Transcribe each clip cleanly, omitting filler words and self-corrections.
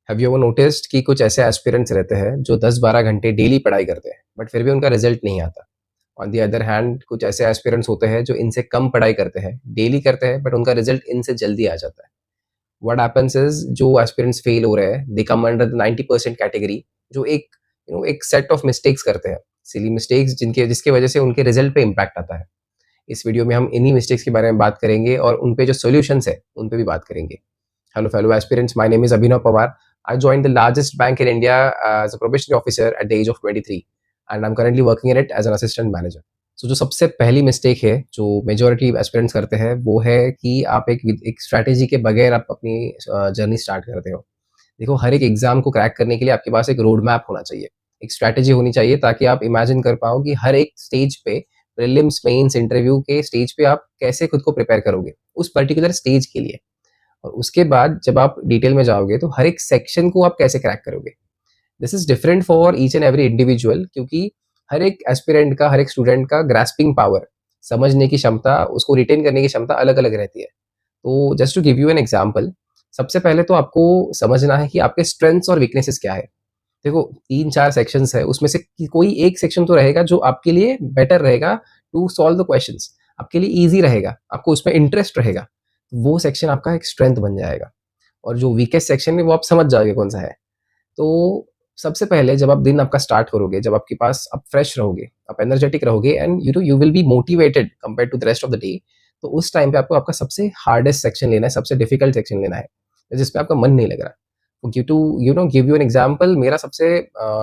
Have you ever noticed कि कुछ ऐसे एस्पिरेंट्स रहते हैं जो 10-12 घंटे डेली पढ़ाई करते हैं बट फिर भी उनका रिजल्ट नहीं आता। ऑन दी अदर हैंड कुछ ऐसे एस्पिरेंट्स होते हैं जो इनसे कम पढ़ाई करते हैं, डेली करते हैं, बट उनका रिजल्ट इनसे जल्दी आ जाता है। व्हाट हैपेंस इज जो एस्पिरेंट्स फेल हो रहे हैं दे कम अंडर द 90% कैटेगरी, जो एक एक सेट ऑफ मिस्टेक्स करते हैं, सिली मिस्टेक्स जिनके जिसकी वजह से उनके रिजल्ट पे इम्पैक्ट आता है। इस वीडियो में हम इन्हीं मिस्टेक्स के बारे में बात करेंगे और उन पे जो सॉल्यूशंस है उन पे भी बात करेंगे। Hello, fellow aspirants. My name is Abhinav Pawar. I joined the largest bank in India as a probationary officer at the age of 23, and I'm currently working in it as an assistant manager. So जो सबसे पहली mistake है जो majority aspirants करते हैं वो है कि आप एक स्ट्रैटेजी के बगैर आप अपनी जर्नी स्टार्ट करते हो। देखो, हर एक एग्जाम को क्रैक करने के लिए आपके पास एक रोड मैप होना चाहिए, एक स्ट्रैटेजी होनी चाहिए, ताकि आप इमेजिन कर पाओ कि हर एक स्टेज पे, प्रीलिम्स, मेंस, इंटरव्यू के स्टेज पे आप कैसे खुद को प्रिपेयर करोगे उस पर्टिकुलर स्टेज के लिए। और उसके बाद जब आप डिटेल में जाओगे तो हर एक सेक्शन को आप कैसे क्रैक करोगे। This is different for each and every individual, क्योंकि हर एक एस्पिरेंट का, हर एक स्टूडेंट का ग्रास्पिंग पावर, समझने की क्षमता, उसको रिटेन करने की क्षमता अलग अलग रहती है। तो just to give you an example, सबसे पहले तो आपको समझना है कि आपके स्ट्रेंथ्स और वीकनेसेस क्या है। देखो, 3-4 सेक्शंस है, उसमें से कोई एक सेक्शन तो रहेगा जो आपके लिए बेटर रहेगा टू सॉल्व द क्वेश्चंस, आपके लिए ईजी रहेगा, आपको उसमें इंटरेस्ट रहेगा, वो सेक्शन आपका एक स्ट्रेंथ बन जाएगा। और जो वीकेस्ट सेक्शन है वो आप समझ जाओगे कौन सा है। तो सबसे पहले जब आप दिन आपका स्टार्ट करोगे, जब आपके पास आप फ्रेश रहोगे, आप एनर्जेटिक रहोगे and you will be motivated compare to the rest of the day, तो उस टाइम पे आपको आपका सबसे हार्डेस्ट सेक्शन लेना है, सबसे डिफिकल्ट सेक्शन लेना है, जिसपे आपका मन नहीं लग रहा। गिव यू एन एग्जाम्पल, मेरा सबसे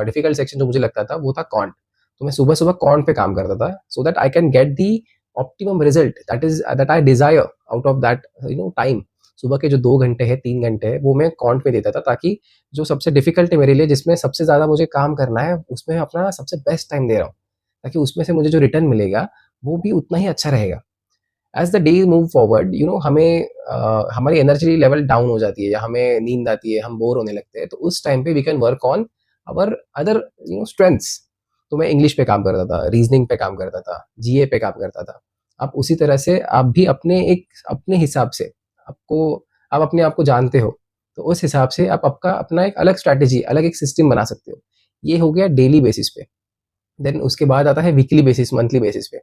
डिफिकल्ट सेक्शन जो मुझे लगता था वो था कॉन्ट। तो मैं सुबह सुबह कॉन्ट पे काम करता था so that I can get the optimum result that I Dzire out of that time. सुबह के जो 2 घंटे है, 3 घंटे है, वो मैं कॉन्ट पे देता था, ताकि जो सबसे डिफिकल्ट है मेरे लिए, जिसमें सबसे ज्यादा मुझे काम करना है, उसमें अपना सबसे बेस्ट टाइम दे रहा हूँ, ताकि उसमें से मुझे जो रिटर्न मिलेगा वो भी उतना ही अच्छा रहेगा। As the day move forward, हमें हमारी एनर्जी लेवल डाउन हो जाती है या हमें नींद आती है, हम बोर होने लगते हैं, तो उस टाइम पे we can work on our other strengths. तो मैं इंग्लिश पे काम करता था, रीजनिंग पे काम करता था, जीए पे काम करता था। आप उसी तरह से आप भी अपने हिसाब से, आपको आप अपने आप को जानते हो, तो उस हिसाब से आप आपका अपना एक अलग स्ट्रैटेजी, अलग एक सिस्टम बना सकते हो। ये हो गया डेली बेसिस पे। देन उसके बाद आता है वीकली बेसिस, मंथली बेसिस पे।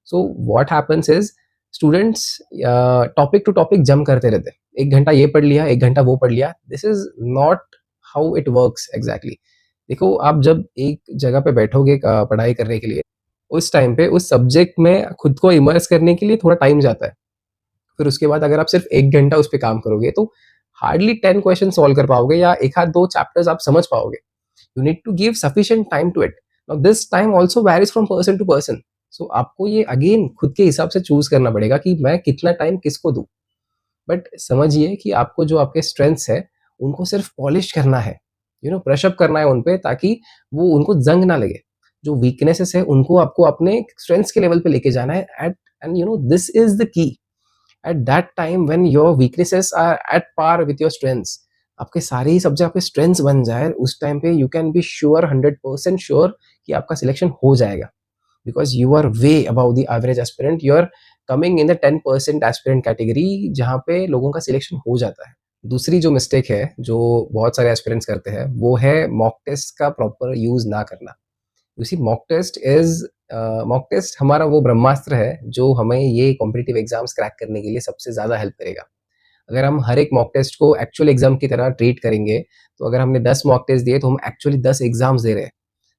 So what happens is, students topic to topic jump करते रहते हैं, 1 घंटा ये पढ़ लिया, 1 घंटा वो पढ़ लिया। This is not how it works exactly. देखो, आप जब एक जगह पे बैठोगे पढ़ाई करने के लिए, उस टाइम पे उस सब्जेक्ट में खुद को इमर्स करने के लिए थोड़ा टाइम जाता है। फिर उसके बाद अगर आप सिर्फ 1 घंटा उस पर काम करोगे तो हार्डली 10 क्वेश्चन सॉल्व कर पाओगे या एक आध दो चैप्टर्स आप समझ पाओगे। You need to give sufficient time to it. Now this time also varies from person to person. So आपको ये अगेन खुद के हिसाब से चूज करना पड़ेगा कि मैं कितना टाइम किसको दूं। बट समझिए कि आपको जो आपके स्ट्रेंथ्स है उनको सिर्फ पॉलिश करना है, ब्रश अप करना है उन पे, ताकि वो उनको जंग ना लगे। जो वीकनेसेस है उनको आपको अपने स्ट्रेंथ्स के लेवल पे लेके जाना है at end this is the key. At that time when your weaknesses are at par with your strengths, आपके सारे ही सब्जेक्ट आपके स्ट्रेंथ्स बन जाए, उस टाइम पे you can be sure, 100% sure कि आपका सिलेक्शन हो जाएगा, because you are way above the average aspirant. You are coming in the 10% aspirant category, जहाँ पे लोगों का सिलेक्शन हो जाता है। दूसरी जो मिस्टेक है जो बहुत सारे एस्पिरेंट्स करते हैं वो है मॉक टेस्ट का प्रॉपर यूज ना करना। यू सी, मॉक टेस्ट हमारा वो ब्रह्मास्त्र है जो हमें ये कॉम्पिटिटिव एग्जाम्स क्रैक करने के लिए सबसे ज़्यादा हेल्प करेगा। अगर हम हर एक मॉक टेस्ट को एक्चुअल एग्जाम की तरह ट्रीट करेंगे, तो अगर हमने 10 मॉक टेस्ट दिए तो हम एक्चुअली 10 एग्जाम्स दे रहे हैं।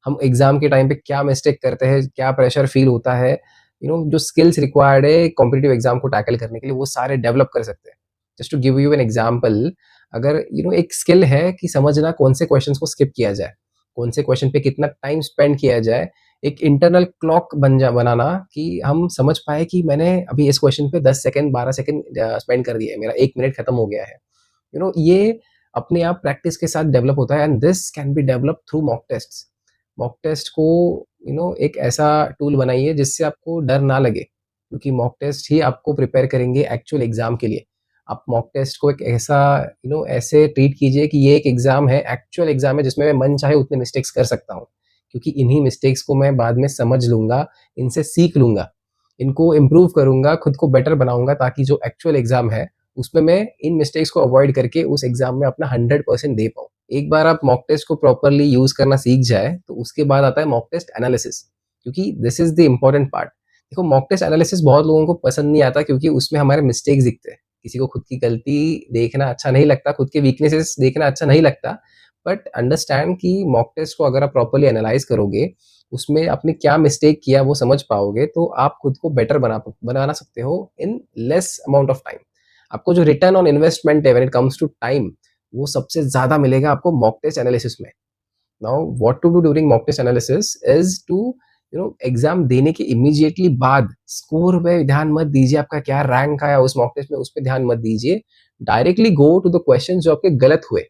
हम एग्जाम के टाइम पे क्या मिस्टेक करते हैं, क्या प्रेशर फील होता है, जो स्किल्स रिक्वायर्ड है कॉम्पिटिटिव एग्जाम को टैकल करने के लिए, वो सारे डेवलप कर सकते हैं। Just to give you an example, अगर एक स्किल है कि समझना कौन से क्वेश्चन को स्किप किया जाए, कौन से क्वेश्चन पे कितना टाइम स्पेंड किया जाए, एक इंटरनल क्लॉक बनाना कि हम समझ पाए कि मैंने अभी इस क्वेश्चन पे 10 सेकंड 12 सेकंड स्पेंड कर दिए है, मेरा 1 मिनट खत्म हो गया है। ये अपने आप प्रैक्टिस के साथ डेवलप होता है and this can be develop through mock test. Mock test को एक ऐसा टूल बनाइए जिससे आपको डर ना लगे, क्योंकि मॉक टेस्ट ही आपको प्रिपेयर करेंगे एक्चुअल एग्जाम के लिए। आप मॉक टेस्ट को एक ऐसा ऐसे ट्रीट कीजिए कि ये एक एग्जाम है, एक्चुअल एग्जाम है, जिसमें मैं मन चाहे उतने मिस्टेक्स कर सकता हूँ, क्योंकि इन्हीं मिस्टेक्स को मैं बाद में समझ लूंगा, इनसे सीख लूंगा, इनको इम्प्रूव करूंगा, खुद को बेटर बनाऊंगा, ताकि जो एक्चुअल एग्जाम है उसमें मैं इन मिस्टेक्स को अवॉइड करके उस एग्जाम में अपना 100% दे पाऊँ। एक बार आप मॉक टेस्ट को प्रॉपर्ली यूज़ करना सीख जाए, तो उसके बाद आता है मॉक टेस्ट एनालिसिस, क्योंकि this is the important part. देखो मॉक टेस्ट एनालिसिस बहुत लोगों को पसंद नहीं आता क्योंकि उसमें हमारे मिस्टेक्स दिखते हैं। किसी को खुद की गलती देखना अच्छा नहीं लगता, खुद के वीकनेसेस देखना अच्छा नहीं लगता। बट अंडरस्टैंड कि मॉक टेस्ट को अगर आप प्रॉपर्ली एनालाइज़ करोगे, उसमें आपने क्या मिस्टेक किया वो समझ पाओगे, तो आप खुद को बेटर बना सकते हो in less amount of time. आपको जो रिटर्न ऑन इन्वेस्टमेंट है when it comes to time, वो सबसे ज़्यादा मिलेगा आपको मॉक टेस्ट एनालिसिस में। Now what to do during mock test analysis is to exam देने के इमीडिएटली बाद स्कोर पे ध्यान मत दीजिए, आपका क्या रैंक आया उस मॉक टेस्ट में उस पर ध्यान मत दीजिए। Directly go to the question जो आपके गलत हुए,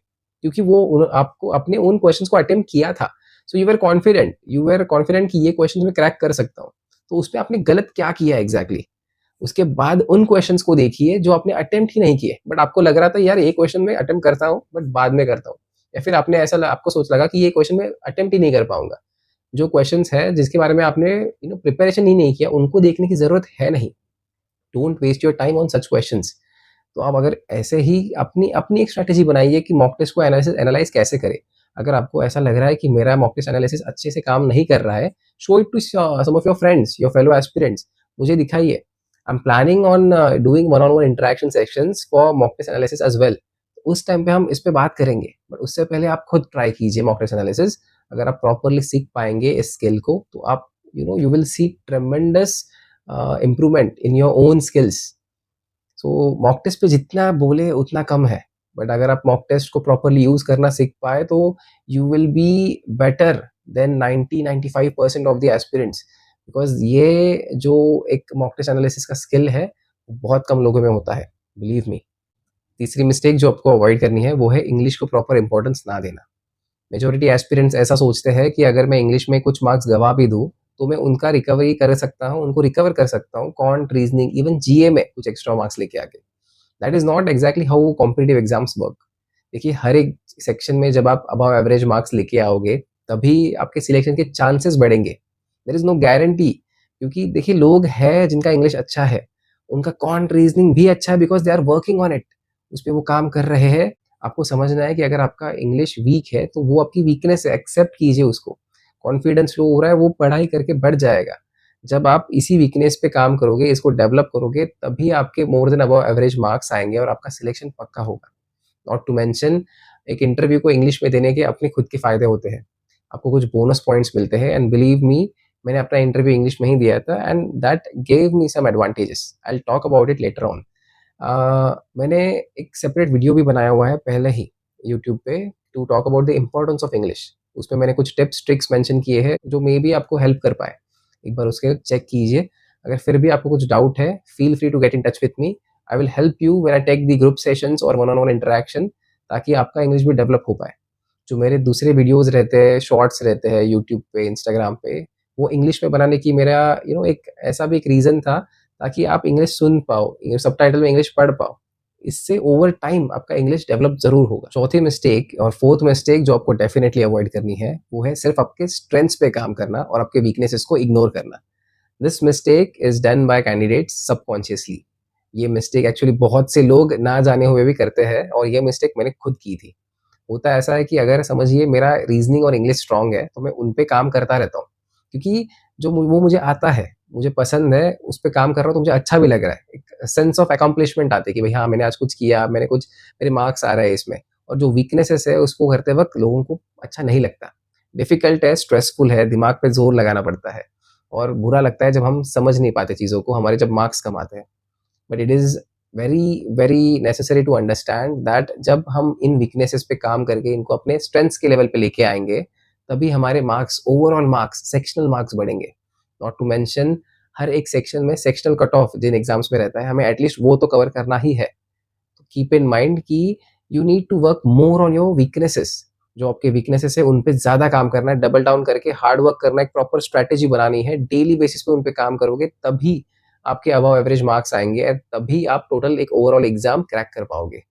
क्योंकि वो आपको अपने उन क्वेश्चन को अटेम्प्ट किया था। सो यू वर कॉन्फिडेंट कि ये क्वेश्चन में क्रैक कर सकता हूँ। तो उसमें आपने गलत क्या किया एग्जैक्टली exactly? उसके बाद उन क्वेश्चंस को देखिए जो आपने अटेम्प्ट ही नहीं किए, बट आपको लग रहा था यार ये क्वेश्चन में अटेम्प्ट करता हूँ बट बाद में करता हूँ, या फिर आपने आपको सोच लगा कि ये क्वेश्चन में अटेम्प्ट ही नहीं कर पाऊंगा। जो क्वेश्चंस है जिसके बारे में आपने प्रिपरेशन ही नहीं किया, उनको देखने की जरूरत है नहीं। Don't waste your time on such questions. तो आप अगर ऐसे ही अपनी अपनी एक स्ट्रैटेजी बनाइए कि मॉक टेस्ट को एनालाइज कैसे करें। अगर आपको ऐसा लग रहा है कि मेरा मॉक टेस्ट एनालिसिस अच्छे से काम नहीं कर रहा है, show it to some of your friends, your fellow aspirants, मुझे दिखाइए। I am planning on doing one on one interaction sections for mock test analysis as well. उस टाइम पे हम इस पे बात करेंगे, बट उससे पहले आप खुद ट्राई कीजिए मॉक टेस्ट एनालिसिस। अगर आप प्रॉपरली सीख पाएंगे इस स्किल को, तो आप you will see tremendous improvement in your own skills. So mock test पे जितना बोले उतना कम है, बट अगर आप मॉक टेस्ट को प्रॉपरली यूज करना सीख पाए तो you will be better than 90-95% of the aspirants. Because ये जो एक मॉक टेस्ट एनालिसिस का स्किल है वो बहुत कम लोगों में होता है, बिलीव मी। तीसरी मिस्टेक जो आपको अवॉइड करनी है वो है इंग्लिश को प्रॉपर इंपॉर्टेंस ना देना। मेजोरिटी एस्पिरेंट्स ऐसा सोचते हैं कि अगर मैं इंग्लिश में कुछ मार्क्स गवा भी दूँ तो मैं उनका रिकवरी कर सकता हूँ, उनको रिकवर कर सकता हूँ कॉन्ट, रीजनिंग, इवन जीए में कुछ एक्स्ट्रा मार्क्स लेके आके। That is not exactly how competitive exams work. देखिए हर एक सेक्शन में जब आप अबव एवरेज मार्क्स लेके आओगे तभी आपके सिलेक्शन के चांसेस बढ़ेंगे। देयर इज नो गारंटी, क्योंकि देखिए लोग हैं जिनका इंग्लिश अच्छा है, उनका कॉन्ट, रीजनिंग भी अच्छा है because they are working on it, उस पर वो काम कर रहे हैं। आपको समझना है कि अगर आपका इंग्लिश वीक है तो वो आपकी वीकनेस है, एक्सेप्ट कीजिए उसको। कॉन्फिडेंस लो हो रहा है, वो पढ़ाई करके बढ़ जाएगा। जब आप इसी वीकनेस पे काम करोगे, इसको डेवलप करोगे, तभी आपके more than above average marks आएंगे और आपका सिलेक्शन पक्का होगा। नॉट टू मेंशन एक इंटरव्यू को इंग्लिश में देने के अपने खुद के फायदे होते हैं, आपको कुछ बोनस पॉइंट्स मिलते हैं। एंड बिलीव मी, मैंने अपना इंटरव्यू इंग्लिश में ही दिया था and that gave me some advantages. I will talk about it later on. मैंने एक सेपरेट वीडियो भी बनाया हुआ है पहले ही यूट्यूब पे, to talk about the importance of English. उसमें मैंने कुछ टिप्स ट्रिक्स मेंशन किए हैं जो मे बी आपको हेल्प कर पाए। एक बार उसके चेक कीजिए। अगर फिर भी आपको कुछ डाउट है, feel free to get in touch with me. I will help you when I take the group sessions और वन ऑन वन इंटरेक्शन, ताकि आपका इंग्लिश भी डेवलप हो पाए। जो मेरे दूसरे वीडियोस रहते हैं, शॉर्ट्स रहते हैं यूट्यूब पे, इंस्टाग्राम पे, वो इंग्लिश में बनाने की मेरा एक ऐसा भी एक रीज़न था, ताकि आप इंग्लिश सुन पाओ, सबटाइटल में इंग्लिश पढ़ पाओ। इससे ओवर टाइम आपका इंग्लिश डेवलप जरूर होगा। चौथी मिस्टेक और फोर्थ मिस्टेक जो आपको डेफिनेटली अवॉइड करनी है वो है सिर्फ आपके स्ट्रेंथ्स पे काम करना और आपके वीकनेसेस को इग्नोर करना। This mistake is done by candidates subconsciously. ये मिस्टेक एक्चुअली बहुत से लोग ना जाने हुए भी करते हैं, और ये मिस्टेक मैंने खुद की थी। होता ऐसा है कि अगर समझिए मेरा रीजनिंग और इंग्लिश स्ट्रांग है तो मैं उन पे काम करता रहता हूँ, क्योंकि वो मुझे आता है, मुझे पसंद है, उस पे काम कर रहा हूँ तो मुझे अच्छा भी लग रहा है। एक सेंस ऑफ अकम्पलिशमेंट आती है कि भाई हाँ मैंने आज कुछ किया, मैंने कुछ, मेरे मार्क्स आ रहे हैं इसमें। और जो वीकनेसेस है उसको करते वक्त लोगों को अच्छा नहीं लगता, डिफिकल्ट है, स्ट्रेसफुल है, दिमाग पे जोर लगाना पड़ता है, और बुरा लगता है जब हम समझ नहीं पाते चीज़ों को, हमारे जब मार्क्स कम आते हैं। But it is very very necessary to understand that जब हम इन वीकनेसेस पे काम करके इनको अपने स्ट्रेंथ्स के लेवल पे लेके आएंगे, तभी हमारे marks, overall marks, sectional marks बढ़ेंगे। नॉट टू मेंशन हर एक सेक्शन में सेक्शनल कट ऑफ जिन एग्जाम्स में रहता है, हमें एटलीस्ट वो तो कवर करना ही है। तो कीप इन माइंड कि you need to work more on your weaknesses. जो आपके वीकनेसेस है उन पे ज्यादा काम करना है, डबल डाउन करके हार्ड वर्क करना है, एक प्रॉपर स्ट्रैटेजी बनानी है, डेली बेसिस पे उन पे काम करोगे तभी आपके अबव एवरेज मार्क्स आएंगे, और तभी आप टोटल एक ओवरऑल एग्जाम क्रैक कर पाओगे।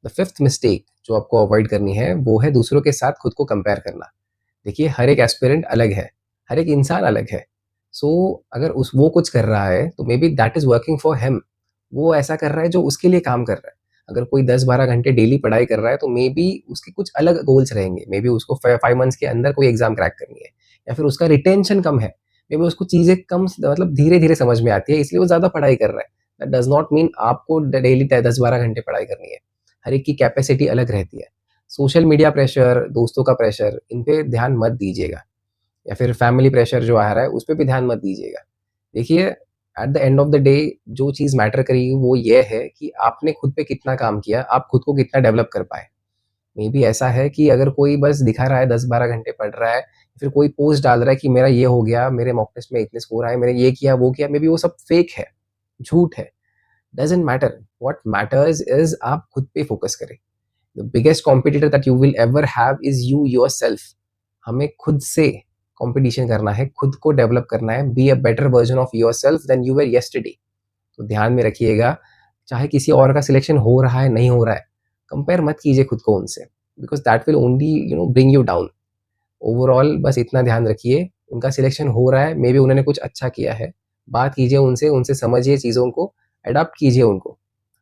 द फिफ्थ मिस्टेक जो आपको अवॉइड करनी है वो है दूसरों के साथ खुद को कंपेयर करना। देखिए हर एक एस्पिरेंट अलग है, हर एक इंसान अलग है। सो अगर वो कुछ कर रहा है तो may be that is working for him, वो ऐसा कर रहा है जो उसके लिए काम कर रहा है। अगर कोई 10-12 घंटे डेली पढ़ाई कर रहा है तो मे बी उसके कुछ अलग गोल्स रहेंगे। मे बी उसको 5 मंथ्स के अंदर कोई एग्ज़ाम क्रैक करनी है या फिर उसका रिटेंशन कम है। मे बी उसको चीज़ें कम मतलब धीरे-धीरे समझ में आती है इसलिए वो ज़्यादा पढ़ाई कर रहा है। दैट डज़ नॉट मीन आपको डेली 10-12 घंटे पढ़ाई करनी है। हर एक की कैपेसिटी अलग रहती है। सोशल मीडिया प्रेशर, दोस्तों का प्रेशर, इन पे ध्यान मत दीजिएगा या फिर फैमिली प्रेशर जो आ रहा है, उस पे भी ध्यान मत दीजिएगा। देखिए, at the end of the day जो चीज़ मैटर करेगी वो ये है कि आपने खुद पे कितना काम किया, आप खुद को कितना डेवलप कर पाए। मे बी ऐसा है कि अगर कोई बस दिखा रहा है 10-12 घंटे पढ़ रहा है, फिर कोई पोस्ट डाल रहा है कि मेरा ये हो गया, मेरे मॉक टेस्ट में इतने स्कोर आए, मैंने ये किया, वो किया, मे बी वो सब फेक है, झूठ है। Doesn't matter, what matters is आप खुद पे फोकस करें। The biggest competitor that you will ever have is you yourself. हमें खुद से कॉम्पिटिशन करना है, खुद को डेवलप करना है, be a better version of yourself then you were yesterday. तो ध्यान में रखिएगा, चाहे किसी और का सिलेक्शन हो रहा है, नहीं हो रहा है, कंपेयर मत कीजिए खुद को उनसे, because that will only bring you down. Overall बस इतना ध्यान रखिए, उनका सिलेक्शन हो रहा है, मे बी उन्होंने कुछ अच्छा किया है, बात कीजिए उनसे, उनसे समझिए चीज़ों को, अडॉप्ट कीजिए उनको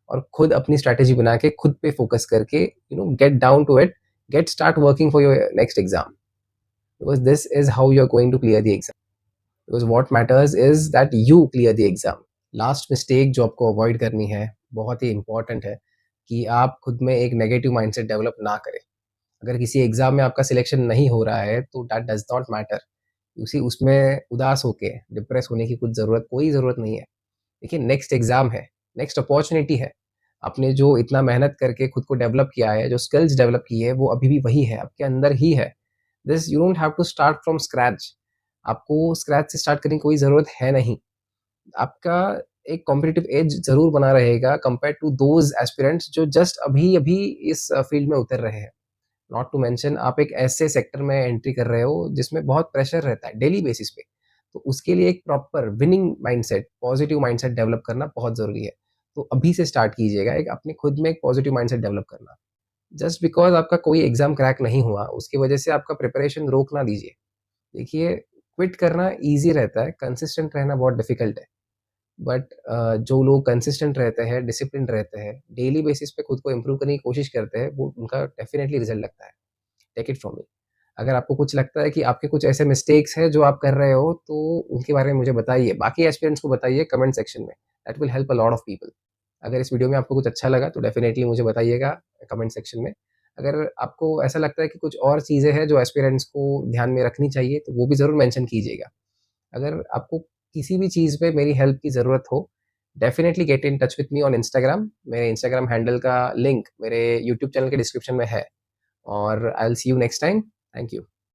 और खुद अपनी स्ट्रैटेजी बना के खुद पे फोकस करके get down to it, get start working for your next exam, because this is how you are going to clear the exam, because what matters is that you clear the exam. Last mistake जो आपको avoid करनी है, बहुत ही important है, कि आप खुद में एक नेगेटिव माइंडसेट डेवलप ना करें। अगर किसी एग्ज़ाम में आपका सिलेक्शन नहीं हो रहा है, तो दैट डज़ नॉट मैटर। उसी उसमें उदास होके, डिप्रेस होने की कोई ज़रूरत नहीं है। देखिए, नेक्स्ट एग्ज़ाम है, नेक्स्ट अपॉर्च्युनिटी है। आपने जो इतना मेहनत करके खुद को डेवलप किया है, जो स्किल्स डेवलप की है, वो अभी भी वही है, आपके अंदर ही है। This you don't have to start from scratch. आपको स्क्रैच से स्टार्ट करने की कोई ज़रूरत है नहीं। आपका एक कॉम्पिटिटिव एज ज़रूर बना रहेगा कंपेयर्ड टू दोज़ एस्पिरेंट्स जो जस्ट अभी-अभी इस फील्ड में उतर रहे हैं। नॉट टू मेंशन आप एक ऐसे सेक्टर में एंट्री कर रहे हो जिसमें बहुत प्रेशर रहता है डेली बेसिस पे। तो उसके लिए एक proper winning mindset, positive mindset develop करना बहुत ज़रूरी है। तो अभी से स्टार्ट कीजिएगा एक अपने खुद में एक पॉजिटिव माइंडसेट डेवलप करना। जस्ट बिकॉज़ आपका कोई एग्ज़ाम क्रैक नहीं हुआ, उसकी वजह से आपका प्रिपरेशन रोक ना दीजिए। देखिए, क्विट करना ईज़ी रहता है, कंसिस्टेंट रहना बहुत डिफ़िकल्ट है। बट जो लोग कंसिस्टेंट रहते हैं, डिसिप्लिन्ड रहते हैं, डेली बेसिस पे खुद को इम्प्रूव करने की कोशिश करते हैं, वो उनका डेफ़िनिटली रिज़ल्ट लगता है। Take it from me. अगर आपको कुछ लगता है कि आपके कुछ ऐसे मिस्टेक्स हैं जो आप कर रहे हो, तो उनके बारे में मुझे बताइए। बाकी एस्पिरेंट्स को बताइए कमेंट सेक्शन में। That will help a lot of people. अगर इस वीडियो में आपको कुछ अच्छा लगा तो डेफ़िनिटली मुझे बताइएगा कमेंट सेक्शन में। अगर आपको ऐसा लगता है कि कुछ और चीज़ें हैं जो एस्पिरेंट्स को ध्यान में रखनी चाहिए, तो वो भी ज़रूर मेंशन कीजिएगा। अगर आपको किसी भी चीज़ पे मेरी हेल्प की ज़रूरत हो, definitely gate in touch with me on Instagram. मेरे इंस्टाग्राम हैंडल का लिंक मेरे यूट्यूब चैनल के डिस्क्रिप्शन में है और I will see you next time. Thank you.